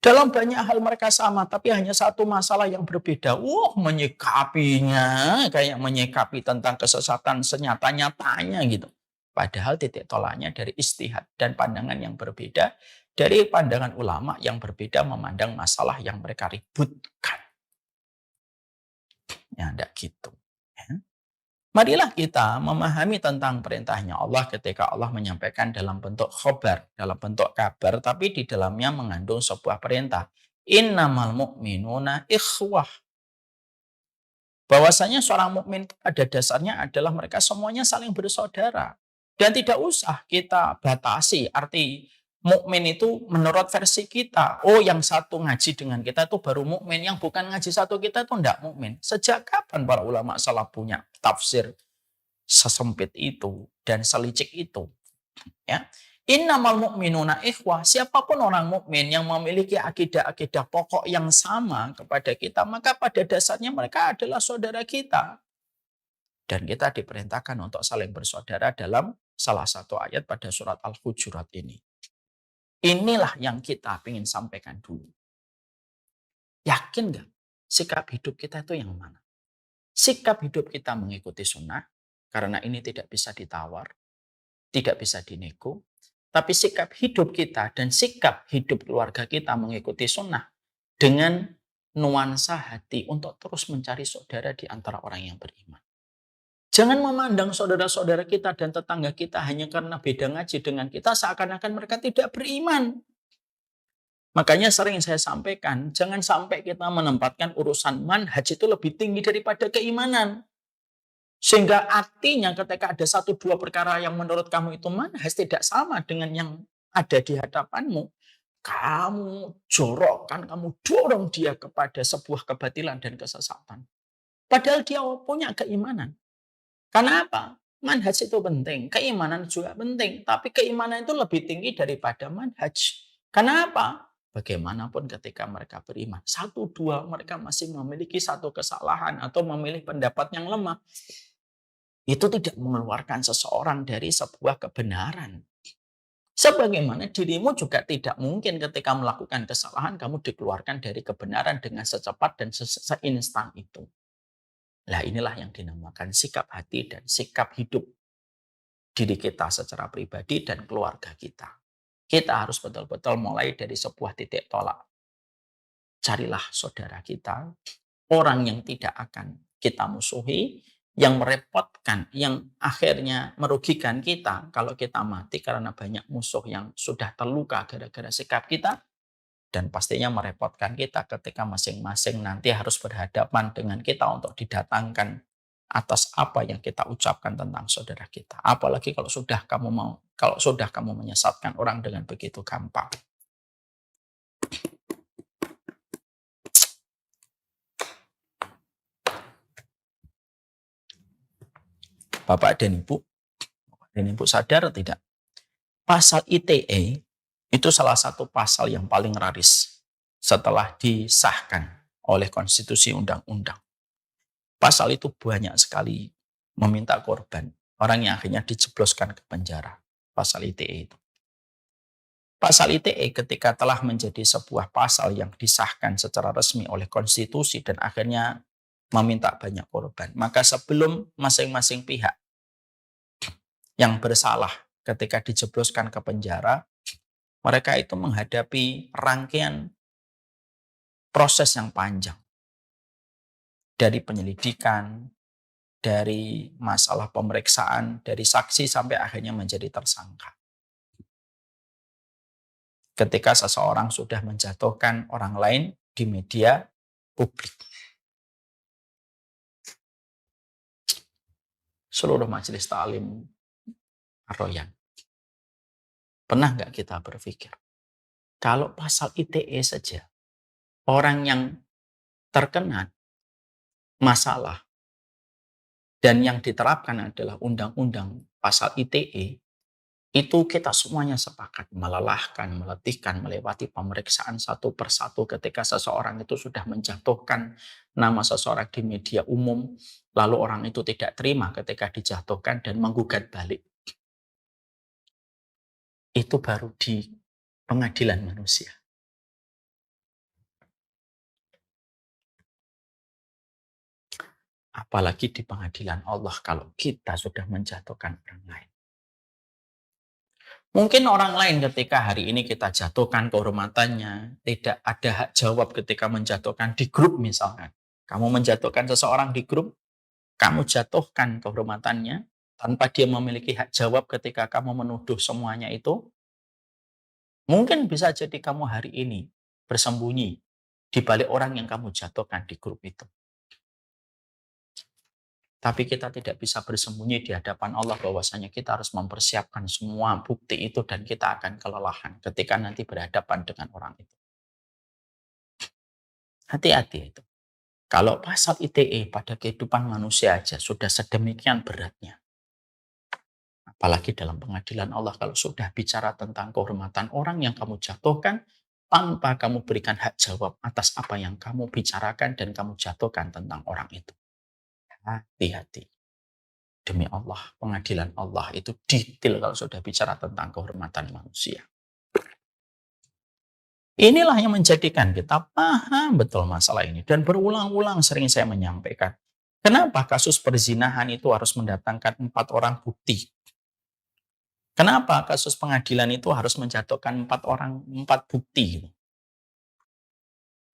Dalam banyak hal mereka sama, tapi hanya satu masalah yang berbeda. Menyikapinya kayak menyikapi tentang kesesatan senyata-nyatanya gitu. Padahal titik tolaknya dari istihad dan pandangan yang berbeda. Dari pandangan ulama yang berbeda memandang masalah yang mereka ributkan. Ya, enggak gitu. Ya. Marilah kita memahami tentang perintahnya Allah ketika Allah menyampaikan dalam bentuk khobar, dalam bentuk kabar, tapi di dalamnya mengandung sebuah perintah. Innamal mu'minuna ikhwah. Bahwasanya seorang mukmin pada dasarnya adalah mereka semuanya saling bersaudara. Dan tidak usah kita batasi arti mukmin itu menurut versi kita. Oh, yang satu ngaji dengan kita itu baru mukmin, yang bukan ngaji satu kita itu tidak mukmin. Sejak kapan para ulama salaf punya tafsir sesempit itu dan selicik itu? Ya. Innamal mu'minuna ikhwah. Siapapun orang mukmin yang memiliki akidah-akidah pokok yang sama kepada kita, maka pada dasarnya mereka adalah saudara kita. Dan kita diperintahkan untuk saling bersaudara dalam salah satu ayat pada surat Al-Hujurat ini. Inilah yang kita ingin sampaikan dulu. Yakin nggak sikap hidup kita itu yang mana? Sikap hidup kita mengikuti sunnah, karena ini tidak bisa ditawar, tidak bisa dinego. Tapi sikap hidup kita dan sikap hidup keluarga kita mengikuti sunnah dengan nuansa hati untuk terus mencari saudara di antara orang yang beriman. Jangan memandang saudara-saudara kita dan tetangga kita hanya karena beda ngaji dengan kita seakan-akan mereka tidak beriman. Makanya sering saya sampaikan, jangan sampai kita menempatkan urusan manhaj itu lebih tinggi daripada keimanan. Sehingga artinya ketika ada satu dua perkara yang menurut kamu itu manhaj tidak sama dengan yang ada di hadapanmu, kamu jorokkan, kamu dorong dia kepada sebuah kebatilan dan kesesatan. Padahal dia punya keimanan. Karena apa? Manhaj itu penting, keimanan juga penting. Tapi keimanan itu lebih tinggi daripada manhaj. Karena apa? Bagaimanapun ketika mereka beriman, satu dua mereka masih memiliki satu kesalahan atau memilih pendapat yang lemah. Itu tidak mengeluarkan seseorang dari sebuah kebenaran. Sebagaimana dirimu juga tidak mungkin ketika melakukan kesalahan kamu dikeluarkan dari kebenaran dengan secepat dan seinstan itu. Nah, inilah yang dinamakan sikap hati dan sikap hidup diri kita secara pribadi dan keluarga kita. Kita harus betul-betul mulai dari sebuah titik tolak. Carilah saudara kita, orang yang tidak akan kita musuhi, yang merepotkan, yang akhirnya merugikan kita kalau kita mati karena banyak musuh yang sudah terluka gara-gara sikap kita, dan pastinya merepotkan kita ketika masing-masing nanti harus berhadapan dengan kita untuk didatangkan atas apa yang kita ucapkan tentang saudara kita. Apalagi kalau sudah kamu menyesatkan orang dengan begitu gampang. Bapak dan Ibu sadar tidak? Pasal ITE itu salah satu pasal yang paling laris setelah disahkan oleh konstitusi undang-undang. Pasal itu banyak sekali meminta korban. Orang yang akhirnya dijebloskan ke penjara. Pasal ITE itu. Pasal ITE ketika telah menjadi sebuah pasal yang disahkan secara resmi oleh konstitusi dan akhirnya meminta banyak korban. Maka sebelum masing-masing pihak yang bersalah ketika dijebloskan ke penjara, mereka itu menghadapi rangkaian proses yang panjang. Dari penyelidikan, dari masalah pemeriksaan, dari saksi sampai akhirnya menjadi tersangka. Ketika seseorang sudah menjatuhkan orang lain di media publik. Seluruh majelis ta'lim Ar-Royan. Pernah nggak kita berpikir, kalau pasal ITE saja, orang yang terkena masalah dan yang diterapkan adalah undang-undang pasal ITE, itu kita semuanya sepakat melelahkan, meletihkan, melewati pemeriksaan satu persatu ketika seseorang itu sudah menjatuhkan nama seseorang di media umum, lalu orang itu tidak terima ketika dijatuhkan dan menggugat balik. Itu baru di pengadilan manusia. Apalagi di pengadilan Allah kalau kita sudah menjatuhkan orang lain. Mungkin orang lain ketika hari ini kita jatuhkan kehormatannya, tidak ada hak jawab ketika menjatuhkan di grup misalkan. Kamu menjatuhkan seseorang di grup, kamu jatuhkan kehormatannya tanpa dia memiliki hak jawab ketika kamu menuduh semuanya itu. Mungkin bisa jadi kamu hari ini bersembunyi di balik orang yang kamu jatuhkan di grup itu. Tapi kita tidak bisa bersembunyi di hadapan Allah bahwasanya kita harus mempersiapkan semua bukti itu dan kita akan kelelahan ketika nanti berhadapan dengan orang itu. Hati-hati itu. Kalau pasal ITE pada kehidupan manusia aja sudah sedemikian beratnya. Apalagi dalam pengadilan Allah kalau sudah bicara tentang kehormatan orang yang kamu jatuhkan tanpa kamu berikan hak jawab atas apa yang kamu bicarakan dan kamu jatuhkan tentang orang itu. Hati-hati. Demi Allah, pengadilan Allah itu detail kalau sudah bicara tentang kehormatan manusia. Inilah yang menjadikan kita paham betul masalah ini. Dan berulang-ulang sering saya menyampaikan. Kenapa kasus perzinahan itu harus mendatangkan 4 orang bukti? Kenapa kasus pengadilan itu harus menjatuhkan 4 bukti?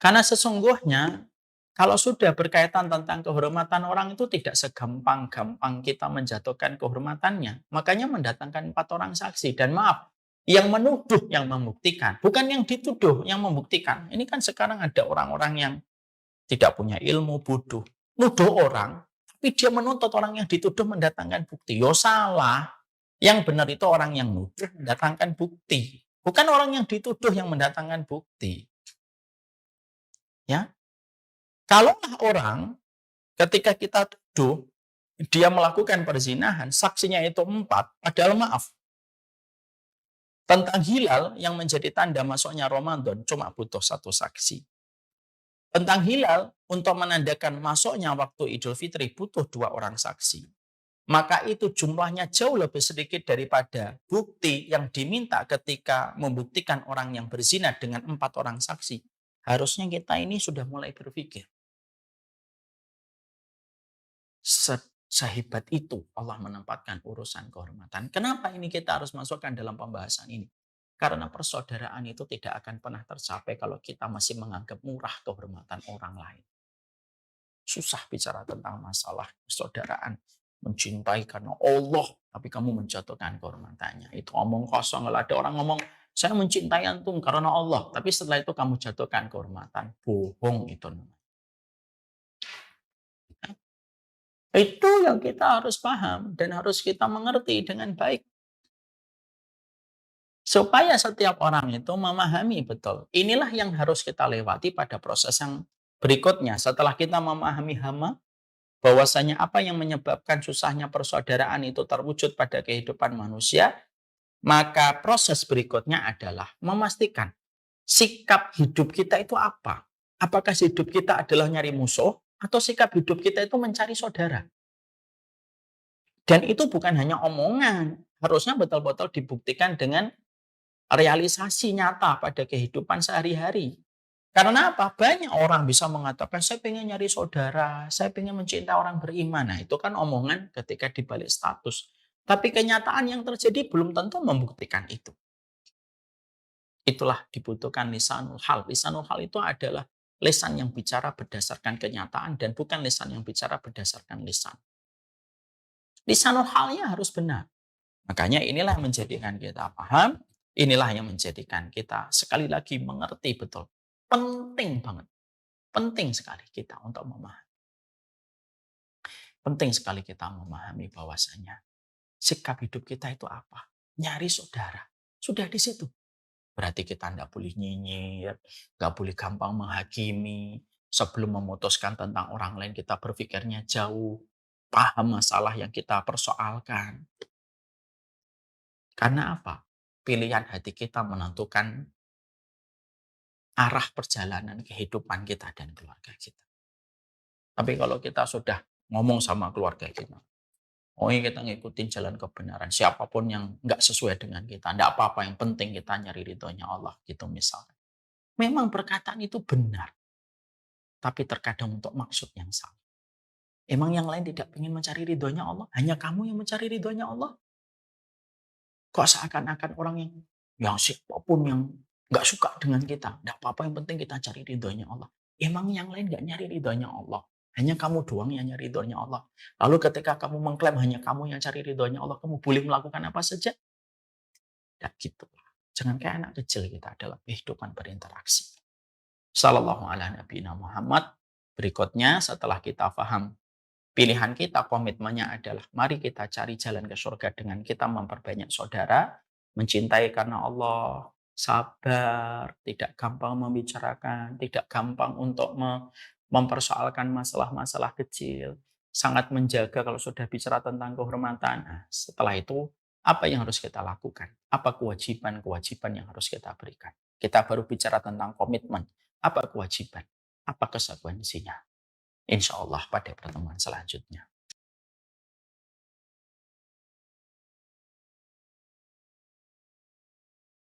Karena sesungguhnya kalau sudah berkaitan tentang kehormatan orang itu tidak segampang-gampang kita menjatuhkan kehormatannya. Makanya mendatangkan 4 orang saksi. Dan maaf, yang menuduh yang membuktikan. Bukan yang dituduh yang membuktikan. Ini kan sekarang ada orang-orang yang tidak punya ilmu, bodoh. Nuduh orang, tapi dia menuntut orang yang dituduh mendatangkan bukti. Yo salah. Yang benar itu orang yang nuduh mendatangkan bukti. Bukan orang yang dituduh yang mendatangkan bukti. Ya, kalaulah orang ketika kita tuduh dia melakukan perzinahan, saksinya itu 4, padahal maaf. Tentang hilal yang menjadi tanda masuknya Ramadan cuma butuh 1 saksi. Tentang hilal untuk menandakan masuknya waktu Idul Fitri butuh 2 orang saksi. Maka itu jumlahnya jauh lebih sedikit daripada bukti yang diminta ketika membuktikan orang yang berzina dengan 4 orang saksi. Harusnya kita ini sudah mulai berpikir. Sehebat itu Allah menempatkan urusan kehormatan. Kenapa ini kita harus masukkan dalam pembahasan ini? Karena persaudaraan itu tidak akan pernah tercapai kalau kita masih menganggap murah kehormatan orang lain. Susah bicara tentang masalah persaudaraan. Mencintai karena Allah, tapi kamu menjatuhkan kehormatannya. Itu omong kosong. Kalau ada orang ngomong, saya mencintai antum karena Allah, tapi setelah itu kamu jatuhkan kehormatan. Bohong itu namanya. Itu yang kita harus paham dan harus kita mengerti dengan baik. Supaya setiap orang itu memahami betul. Inilah yang harus kita lewati pada proses yang berikutnya. Setelah kita memahami hama, bahwasanya apa yang menyebabkan susahnya persaudaraan itu terwujud pada kehidupan manusia, maka proses berikutnya adalah memastikan sikap hidup kita itu apa. Apakah hidup kita adalah nyari musuh atau sikap hidup kita itu mencari saudara. Dan itu bukan hanya omongan, harusnya betul-betul dibuktikan dengan realisasi nyata pada kehidupan sehari-hari. Karena apa? Banyak orang bisa mengatakan, saya pengen nyari saudara, saya pengen mencintai orang beriman. Nah, itu kan omongan ketika dibalik status. Tapi kenyataan yang terjadi belum tentu membuktikan itu. Itulah dibutuhkan lisanul hal. Lisanul hal itu adalah lisan yang bicara berdasarkan kenyataan dan bukan lisan yang bicara berdasarkan lisan. Lisanul halnya harus benar. Makanya inilah yang menjadikan kita paham, inilah yang menjadikan kita sekali lagi mengerti betul. Penting banget. Penting sekali kita untuk memahami. Penting sekali kita memahami bahwasanya sikap hidup kita itu apa? Nyari saudara. Sudah di situ. Berarti kita tidak boleh nyinyir, nggak boleh gampang menghakimi. Sebelum memutuskan tentang orang lain kita berpikirnya jauh. Paham masalah yang kita persoalkan. Karena apa? Pilihan hati kita menentukan arah perjalanan kehidupan kita dan keluarga kita. Tapi kalau kita sudah ngomong sama keluarga kita, oh ini kita ngikutin jalan kebenaran, siapapun yang nggak sesuai dengan kita, nggak apa-apa, yang penting kita nyari ridhonya Allah, gitu misalnya. Memang perkataan itu benar, tapi terkadang untuk maksud yang salah. Emang yang lain tidak ingin mencari ridhonya Allah? Hanya kamu yang mencari ridhonya Allah? Kok seakan-akan orang yang siapapun yang nggak suka dengan kita, nggak apa-apa, yang penting kita cari ridhonya Allah. Emang yang lain nggak nyari ridhonya Allah? Hanya kamu doang yang nyari ridhonya Allah. Lalu ketika kamu mengklaim hanya kamu yang cari ridhonya Allah, kamu boleh melakukan apa saja? Ya gitu. Jangan kayak anak kecil kita dalam kehidupan berinteraksi. Sallallahu ala nabiyina Muhammad. Berikutnya setelah kita paham pilihan kita, komitmennya adalah mari kita cari jalan ke surga dengan kita memperbanyak saudara, mencintai karena Allah, sabar, tidak gampang membicarakan, tidak gampang untuk mempersoalkan masalah-masalah kecil, sangat menjaga kalau sudah bicara tentang kehormatan. Nah, setelah itu, apa yang harus kita lakukan? Apa kewajiban-kewajiban yang harus kita berikan? Kita baru bicara tentang komitmen. Apa kewajiban? Apa konsekuensinya? Insya Allah pada pertemuan selanjutnya.